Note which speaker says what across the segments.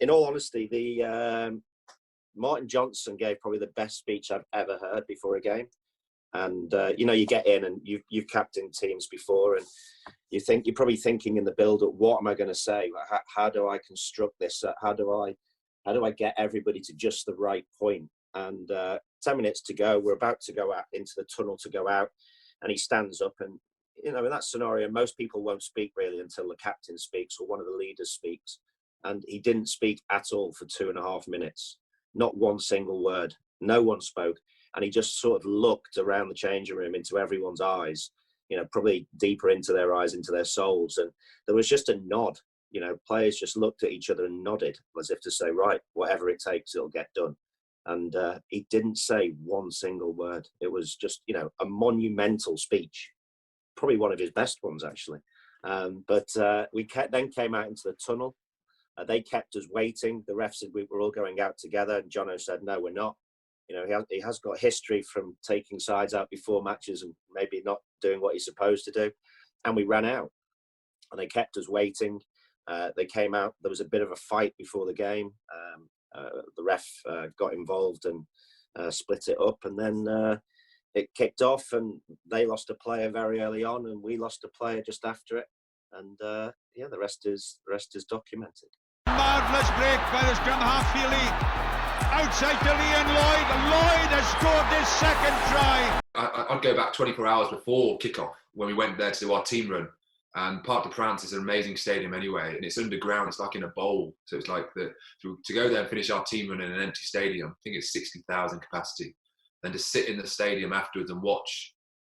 Speaker 1: in all honesty, the Martin Johnson gave probably the best speech I've ever heard before a game. And you get in and you've captained teams before, and you're probably thinking in the build-up, what am I going to say? How do I construct this? How do I get everybody to just the right point? And 10 minutes to go, we're about to go out into the tunnel to go out, and he stands up, and in that scenario, most people won't speak really until the captain speaks or one of the leaders speaks. And he didn't speak at all for 2.5 minutes. Not one single word. No one spoke. And he just sort of looked around the changing room into everyone's eyes, probably deeper into their eyes, into their souls. And there was just a nod. Players just looked at each other and nodded as if to say, right, whatever it takes, it'll get done. And he didn't say one single word. It was just, a monumental speech. Probably one of his best ones, actually. But we then came out into the tunnel. They kept us waiting. The ref said we were all going out together. And Jono said, no, we're not. He has got history from taking sides out before matches and maybe not doing what he's supposed to do. And we ran out. And they kept us waiting. They came out. There was a bit of a fight before the game. The ref got involved and split it up. And then it kicked off, and they lost a player very early on, and we lost a player just after it. And the rest is documented.
Speaker 2: Marvellous break by the scrum half Healey. Outside to Leon Lloyd. Lloyd has scored his second try.
Speaker 3: I'd go back 24 hours before kickoff when we went there to do our team run. And Parc des Princes is an amazing stadium anyway, and it's underground. It's like in a bowl, so it's like to go there and finish our team run in an empty stadium. I think it's 60,000 capacity. Then to sit in the stadium afterwards and watch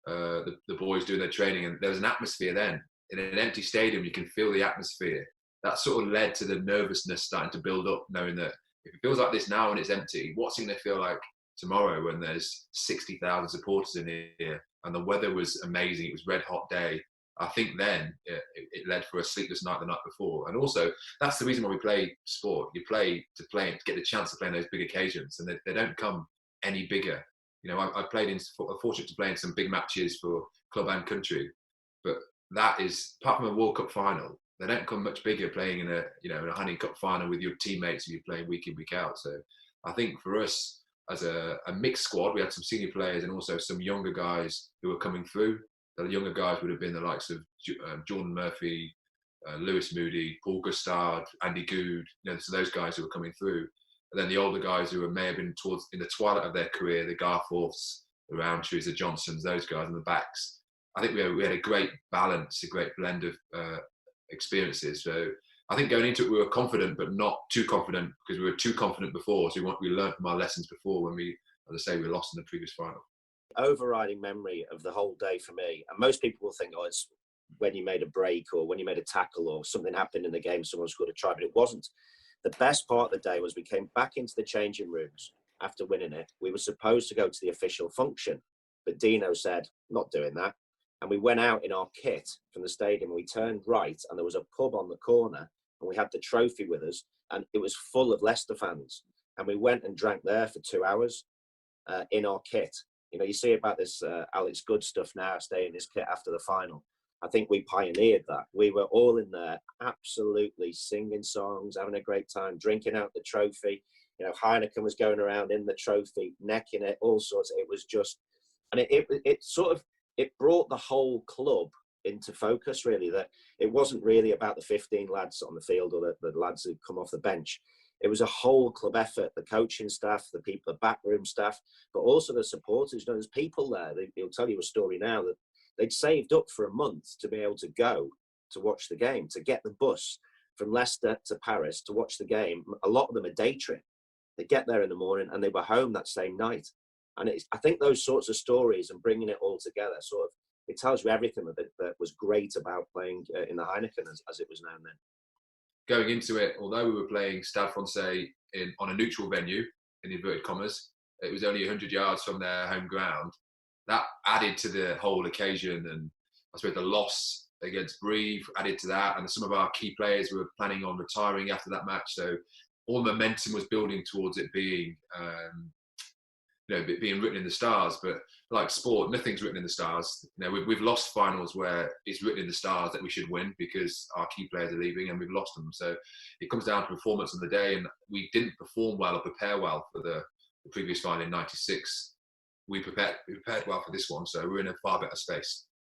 Speaker 3: the boys doing their training, and there was an atmosphere then. In an empty stadium, you can feel the atmosphere. That sort of led to the nervousness starting to build up, knowing that if it feels like this now and it's empty, what's it going to feel like tomorrow when there's 60,000 supporters in here? And the weather was amazing. It was a red hot day. I think then it led for a sleepless night the night before. And also, that's the reason why we play sport. You play to get the chance to play in those big occasions, and they don't come any bigger. I played I'm fortunate to play in some big matches for club and country, but that is, apart from a World Cup final, they don't come much bigger playing in a Heineken Cup final with your teammates who you play week in, week out. So I think for us as a mixed squad, we had some senior players and also some younger guys who were coming through. The younger guys would have been the likes of Jordan Murphy, Lewis Moody, Paul Gustard, Andy Good, so those guys who were coming through. And then the older guys who may have been in the twilight of their career, the Garforths, the Rowntrees, the Johnsons, those guys in the backs. I think we had a great balance, a great blend of experiences. So I think going into it, we were confident, but not too confident, because we were too confident before. So we learned from our lessons before when we lost in the previous final.
Speaker 1: Overriding memory of the whole day for me, and most people will think, it's when you made a break or when you made a tackle or something happened in the game, someone scored a try, but it wasn't. The best part of the day was we came back into the changing rooms after winning it. We were supposed to go to the official function, but Dino said, not doing that. And we went out in our kit from the stadium, and we turned right, and there was a pub on the corner, and we had the trophy with us, and it was full of Leicester fans. And we went and drank there for 2 hours in our kit. You see about this Alex Good stuff now, staying in his kit after the final. I think we pioneered that. We were all in there, absolutely singing songs, having a great time, drinking out the trophy. Heineken was going around in the trophy, necking it, all sorts. It was just, and it brought the whole club into focus, really, that it wasn't really about the 15 lads on the field or the lads who'd come off the bench. It was a whole club effort, the coaching staff, the people, the backroom staff, but also the supporters. There's people there. They'll tell you a story now that they'd saved up for a month to be able to go to watch the game, to get the bus from Leicester to Paris to watch the game. A lot of them a day trip. They get there in the morning and they were home that same night. And I think those sorts of stories and bringing it all together it tells you everything that was great about playing in the Heineken as it was now and then.
Speaker 3: Going into it, although we were playing Stade Francais on a neutral venue, in inverted commas, it was only 100 yards from their home ground. That added to the whole occasion, and I suppose the loss against Brive added to that, and some of our key players were planning on retiring after that match, so all momentum was building towards it being being written in the stars. But like sport, nothing's written in the stars. We've lost finals where it's written in the stars that we should win because our key players are leaving and we've lost them. So it comes down to performance on the day, and we didn't perform well or prepare well for the previous final in '96. We prepared well for this one, so we're in a far better space.